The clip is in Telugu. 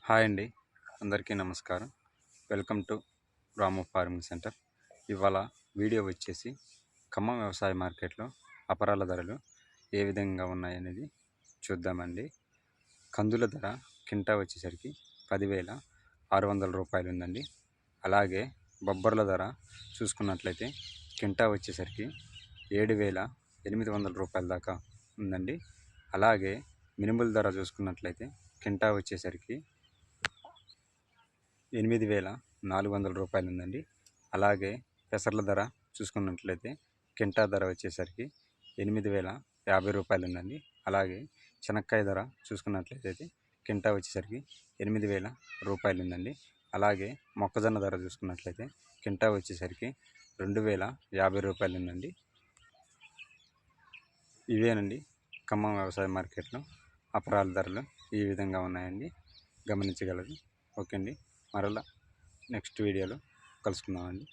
హాయ్ అండి, అందరికీ నమస్కారం. Welcome to Ramu farming centre. ఇవాళ వీడియో వచ్చేసి ఖమ్మం వ్యవసాయ మార్కెట్లో అపరాల ధరలు ఏ విధంగా ఉన్నాయనేది చూద్దామండి. కందుల ధర కింటా వచ్చేసరికి 10,600 రూపాయలు ఉందండి. అలాగే బొబ్బర్ల ధర చూసుకున్నట్లయితే కింటా వచ్చేసరికి 7,800 రూపాయల దాకా ఉందండి. అలాగే మినుముల ధర చూసుకున్నట్లయితే కింటా వచ్చేసరికి 8,400 రూపాయలు ఉందండి. అలాగే పెసర్ల ధర చూసుకున్నట్లయితే కింటా ధర వచ్చేసరికి 8,050 రూపాయలు ఉందండి. అలాగే చెనక్కాయ ధర చూసుకున్నట్లయితే కింటా వచ్చేసరికి 8,000 రూపాయలు ఉందండి. అలాగే మొక్కజొన్న ధర చూసుకున్నట్లయితే కింటా వచ్చేసరికి 2,050 రూపాయలు ఉందండి. ఇవేనండి ఖమ్మం వ్యవసాయ మార్కెట్లో అపరాల ధరలు ఈ విధంగా ఉన్నాయండి, గమనించగలరు. ఓకే అండి, మరలా నెక్స్ట్ వీడియోలో కలుసుకుందామండి.